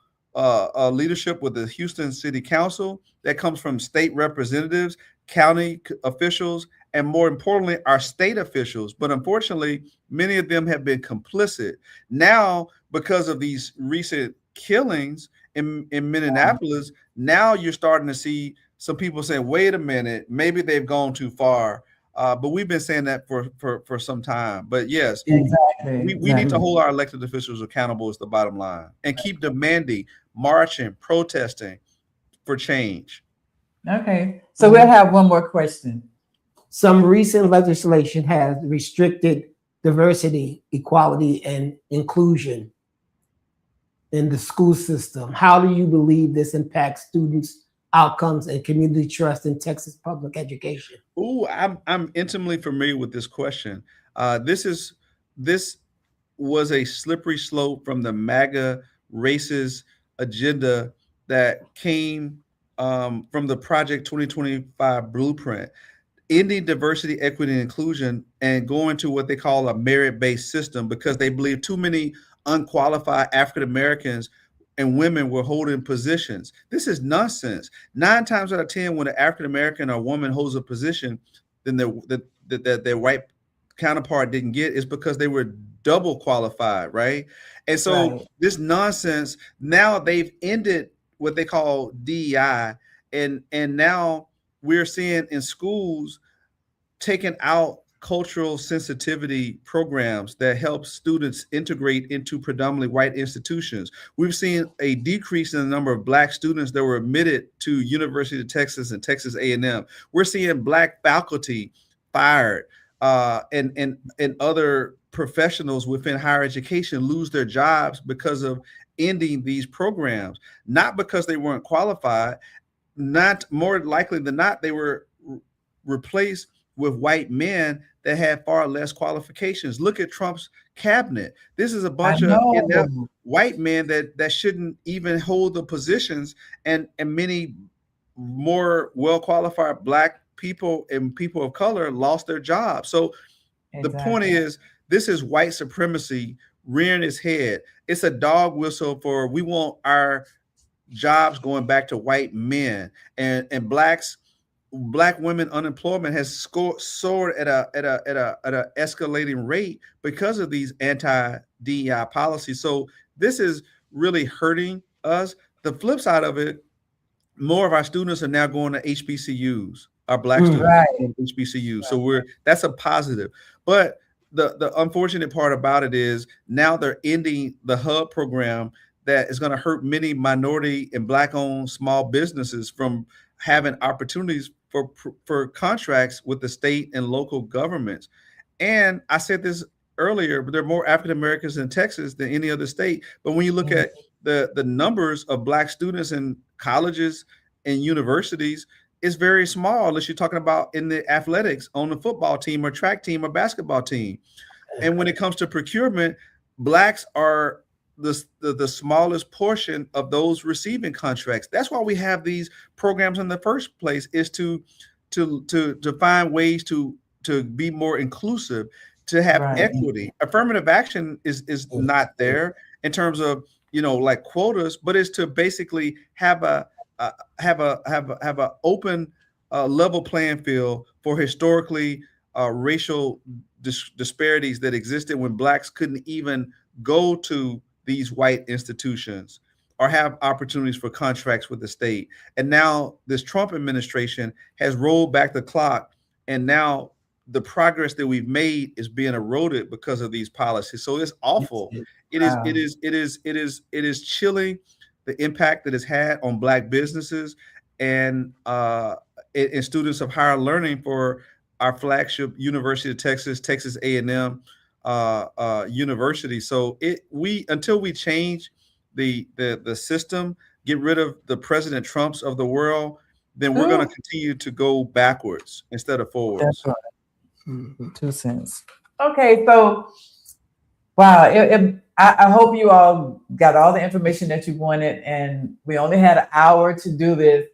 leadership with the Houston City Council. That comes from state representatives, county officials, and more importantly, our state officials. But unfortunately, many of them have been complicit. Now, because of these recent killings in Minneapolis, now you're starting to see some people saying, wait a minute, maybe they've gone too far. But we've been saying that for some time. But yes, we need to hold our elected officials accountable is the bottom line, and keep demanding, marching, protesting for change.
Okay. So we'll have one more question.
Some recent legislation has restricted diversity, equality, and inclusion in the school system. How do you believe this impacts students' outcomes and community trust in Texas public education?
Oh, I'm intimately familiar with this question. This was a slippery slope from the MAGA racist agenda that came from the Project 2025 blueprint, ending diversity, equity, and inclusion, and going to what they call a merit-based system, because they believe too many unqualified African Americans and women were holding positions. This is nonsense. 9 times out of 10, when an African American or woman holds a position, then their white counterpart didn't get, is because they were double qualified, right? And so this nonsense, now they've ended what they call DEI, and now we're seeing in schools taking out cultural sensitivity programs that help students integrate into predominantly white institutions. We've seen a decrease in the number of Black students that were admitted to University of Texas and Texas A&M. We're seeing Black faculty fired, and other professionals within higher education lose their jobs because of ending these programs, not because they weren't qualified. Not more likely than not, they were replaced with white men that had far less qualifications. Look at Trump's cabinet. This is a bunch of inept white men that shouldn't even hold the positions, and many more well-qualified Black people and people of color lost their jobs. So the point is, this is white supremacy rearing its head. It's a dog whistle for we want our jobs going back to white men, and Black women unemployment has soared at a escalating rate because of these anti-DEI policies. So this is really hurting us. The flip side of it, more of our students are now going to HBCUs. Our Black students going to HBCUs. So that's a positive. But the unfortunate part about it is now they're ending the HUB program that is going to hurt many minority and Black-owned small businesses from having opportunities for contracts with the state and local governments. And I said this earlier, but there are more African Americans in Texas than any other state. But when you look at the numbers of Black students in colleges and universities, it's very small unless you're talking about in the athletics on the football team or track team or basketball team. And when it comes to procurement, Blacks are the smallest portion of those receiving contracts. That's why we have these programs in the first place, is to find ways to be more inclusive, to have equity. Affirmative action is not there in terms of, like quotas, but it's to basically have a open level playing field for historically racial disparities that existed when Blacks couldn't even go to these white institutions or have opportunities for contracts with the state. And now this Trump administration has rolled back the clock, and now the progress that we've made is being eroded because of these policies. So it's awful. It is chilling the impact that it's had on Black businesses and students of higher learning for our flagship University of Texas, Texas A&M university. So until we change the system, get rid of the President Trumps of the world, then we're going to continue to go backwards instead of forwards.
That's right. 2 cents. Okay, so wow, I hope you all got all the information that you wanted, and we only had an hour to do this,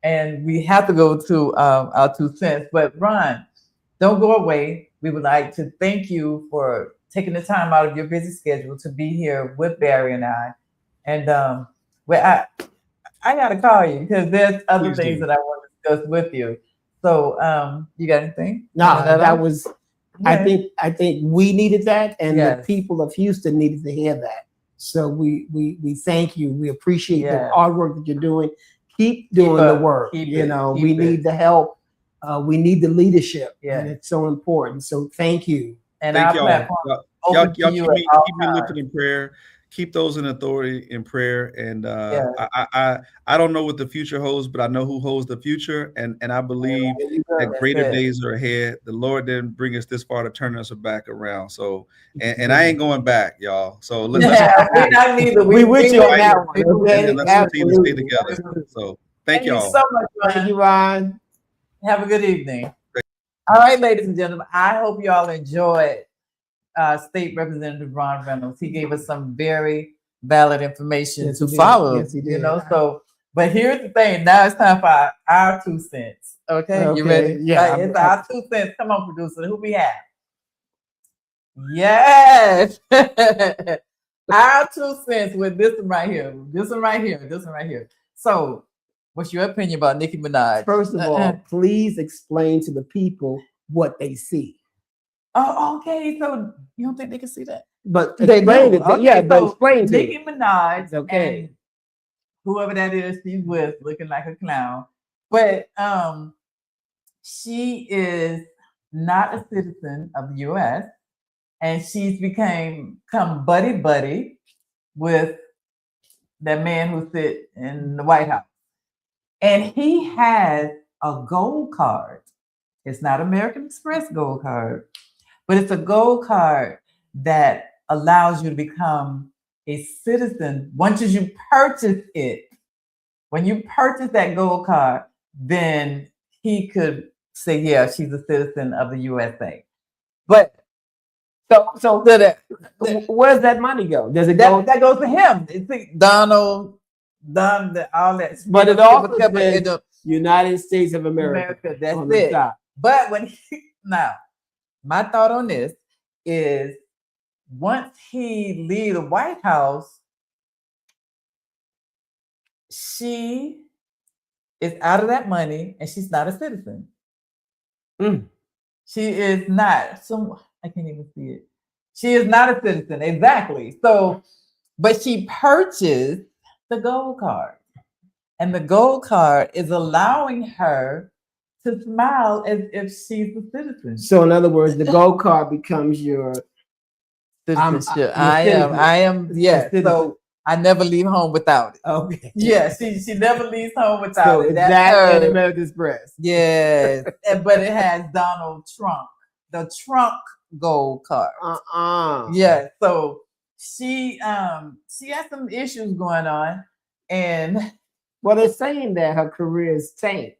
and we have to go to our 2 cents. But Ron, don't go away. We would like to thank you for taking the time out of your busy schedule to be here with Barry and I. And I got to call you because there's other things that I want to discuss with you. So you got anything?
No, that was. Yeah. I think we needed that, and the people of Houston needed to hear that. So we thank you. We appreciate the hard work that you're doing. Keep doing the work. We need the help. We need the leadership, and it's so important. So thank you.
And thank y'all keep me lifted in prayer. Keep those in authority in prayer. And I don't know what the future holds, but I know who holds the future. And I believe that greater days are ahead. The Lord didn't bring us this far to turn us back around. So, and I ain't going back, y'all. So
we with you on that one.
And let's continue to stay together. So thank y'all.
So much, Ron.
Thank you, Ron.
Have a good evening. All right, ladies and gentlemen, I hope you all enjoyed State Representative Ron Reynolds. He gave us some very valid information to follow.
Yes, he did.
So, but here's the thing. Now it's time for our 2 cents. Okay. You ready?
Yeah.
It's our 2 cents. Come on, producer. Who we have? Yes. Our 2 cents with this one right here. This one right here. So, what's your opinion about Nicki Minaj?
First of all, please explain to the people what they see.
Oh, okay. So you don't think they can see that?
But explain it. Okay, but explain to
Nicki Minaj,
okay,
and whoever that is she's with, looking like a clown. But she is not a citizen of the U.S., and she's come buddy with that man who sit in the White House. And he has a gold card. It's not American Express gold card, but it's a gold card that allows you to become a citizen once you purchase it. When you purchase that gold card, then he could say, yeah, she's a citizen of the USA. But
so where's that money go? Does it go?
That goes to him. It's Donald, all that.
But it also says United States of America.
That's it. Top. But now, my thought on this is once he leaves the White House, she is out of that money and she's not a citizen. She is not. I can't even see it. She is not a citizen. Exactly. So, but she purchased the gold card. And the gold card is allowing her to smile as if she's a citizen.
So in other words, the gold card becomes your
citizenship. I am, yes. So I never leave home without it.
Okay.
Yeah, she never leaves home without it.
That's an American Express.
Yes. But it has Donald Trump, the Trump gold card. Yeah. So she has some issues going on, and
well, they're saying that her career is tanked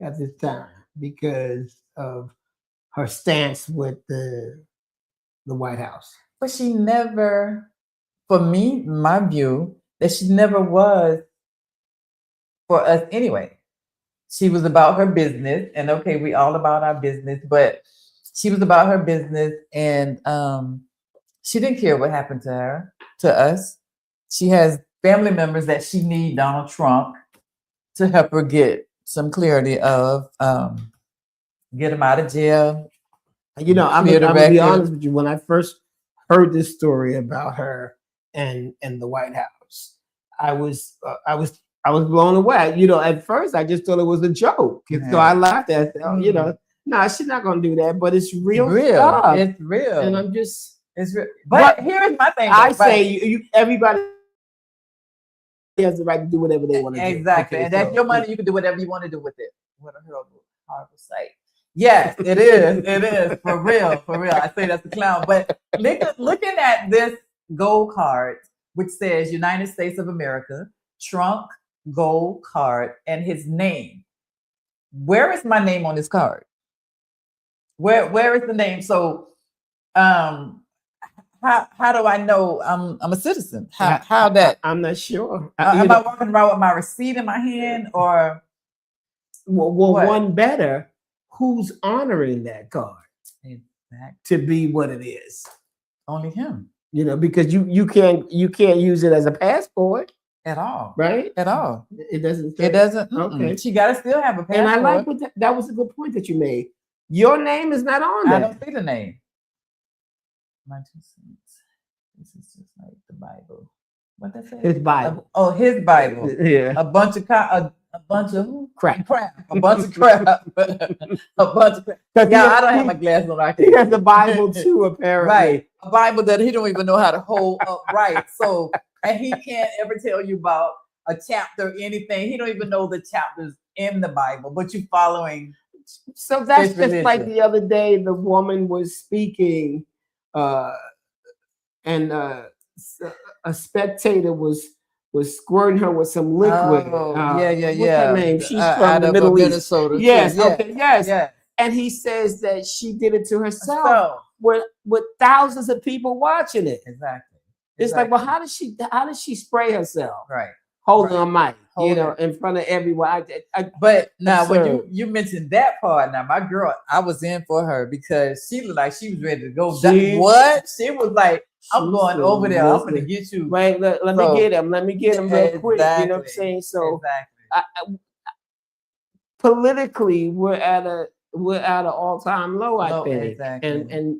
at this time because of her stance with the White House.
But she never, for me, my view, that she never was for us anyway. She was about her business, and okay, we all about our business, but she was about her business, and she didn't care what happened to us. She has family members that she need Donald Trump to help her get some clarity of get him out of jail.
You know, I'm gonna be honest with you. When I first heard this story about her and the White House, I was blown away. You know, at first I just thought it was a joke, so I laughed at it. You know, no, she's not gonna do that. But it's real stuff.
It's real,
and it's real.
But here's my thing.
I say everybody has the right to do whatever they want to do.
Exactly, and that's your money. You can do whatever you want to do with it. What a horrible sight. Yes, it is. It is for real. I say that's a clown. But looking at this gold card, which says United States of America, Trump gold card, and his name. Where is my name on this card? Where is the name? So, how do I know I'm a citizen? How that?
I'm not sure.
Am I walking around with my receipt in my hand, or
one better? Who's honoring that card to be what it is?
Only him.
You know, because you can't use it as a passport
at all,
right?
At all.
It doesn't.
It doesn't.
Okay.
She got to still have a passport.
And I like that was a good point that you made. Your name is not on there.
I don't see the name. My 2 cents. This is just like the Bible. What that say?
His Bible.
His Bible.
Yeah.
A bunch of crap. A bunch of crap.
A bunch of crap.
Yeah, I don't have my glasses on.
He has the Bible too, apparently.
Right. A Bible that he don't even know how to hold upright. So, and he can't ever tell you about a chapter or anything. He don't even know the chapters in the Bible, but you following.
So that's just like the other day, the woman was speaking, and a spectator was squirting her with some liquid.
Yeah.
What's her name? She's from the Middle East.
Minnesota.
Yes,
yeah.
okay, yes. Yeah. And he says that she did it to herself with thousands of people watching it.
Exactly.
It's like, well, how does she spray herself?
Right.
Holding a mic, in front of everyone.
But now, when you mentioned that part, now my girl, I was in for her because she looked like she was ready to go. What? She was like, I'm going over there. I'm going to get you.
Wait, let me get him. Let me get him real quick. You know what I'm saying? So, politically, we're at an all-time low, I think. Exactly.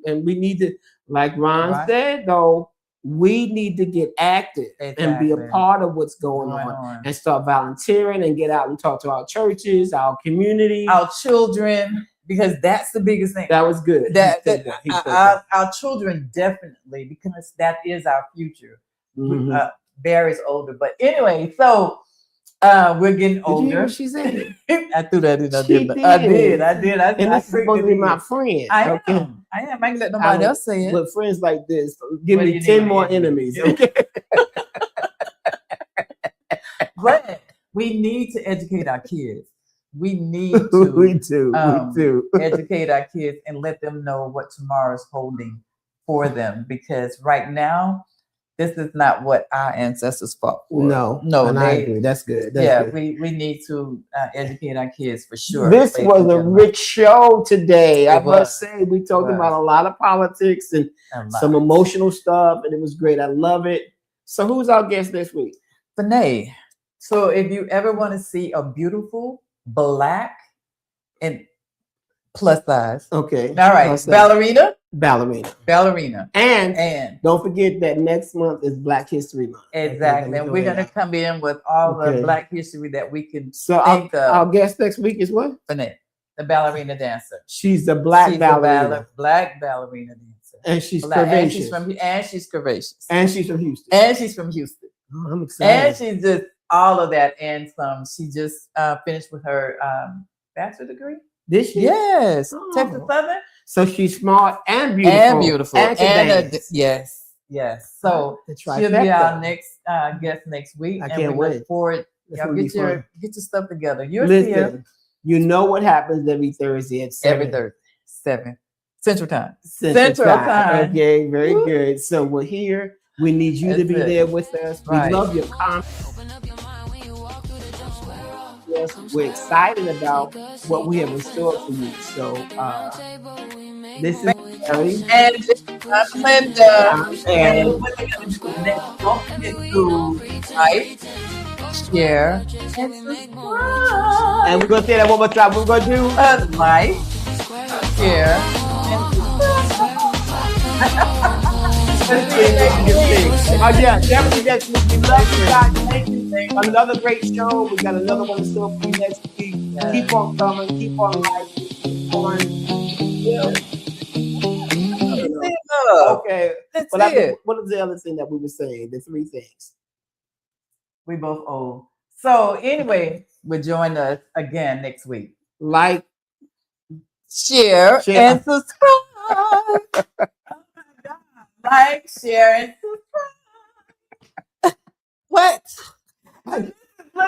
And we need to, like Ron said, though, we need to get active and be a part of what's going on and start volunteering and get out and talk to our churches, our community,
our children. because that's the biggest thing.
That was good.
Our children definitely, because that is our future.
Mm-hmm.
Barry's older, but anyway, so we're getting older.
Did you hear what she said?
I threw that in. I did.
And this is supposed to be my friend.
I am. I ain't let nobody else say it.
With friends like this, give me 10 more enemies. Okay.
But we need to educate our kids. We need to.
we do.
Educate our kids and let them know what tomorrow is holding for them. Because right now, this is not what our ancestors fought for.
No, and I agree. That's good. That's
good. We need to educate our kids for sure.
This was a rich show today. I must say, we talked about a lot of politics and some emotional stuff, and it was great. I love it. So, who's our guest this week?
Benet. So, if you ever want to see a beautiful Black and plus size,
okay,
all right, ballerina, and
don't forget that next month is Black History Month.
Exactly, and we're gonna come in with all the Black history that we can.
So our guest next week is what?
Benet, the ballerina dancer.
She's the Black ballerina.
Black ballerina dancer,
and she's curvaceous.
And she's curvaceous.
And she's from Houston.
Oh,
I'm excited.
And she's just all of that and some. She just finished with her bachelor degree.
Did she?
Yes, Texas Southern.
So she's smart and beautiful.
Yes. So she'll be our next guest next week.
I can't wait.
Look forward. Y'all get your stuff together.
Listen, you know what happens every Thursday at 7.
Every Thursday, 7 Central Time.
Okay, very good. So we're here. We need you to be there with us. We love your comments. Yes, we're excited about what we have in store for you. So this is Kelly.
And I'm Linda. And what they're going to do next, don't forget to like, share, and subscribe.
And we're going to say that one more time. We're going to do
like, share, and subscribe.
Oh yeah, definitely next week. We love you guys. Thank you. Another great show. We got another one in store for you next week. Yeah. Keep on coming. Keep on liking. Keep on. Yeah. Okay. What is the other thing that we were saying? The 3 things.
We both old. So anyway, join us again next week.
Like,
share. And subscribe. Like, share, and subscribe. What? Look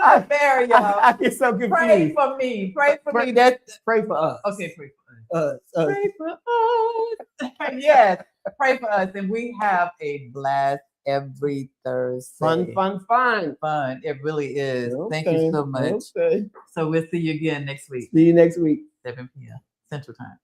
at Barry, y'all.
I get so confused.
Pray for me. Pray for me.
Pray for us.
Okay, pray for us. Pray for us. Yes, pray for us. And we have a blast every Thursday. Fun. It really is. Okay. Thank you so much. Okay. So we'll see you again next week.
See you next week.
7 p.m. Central Time.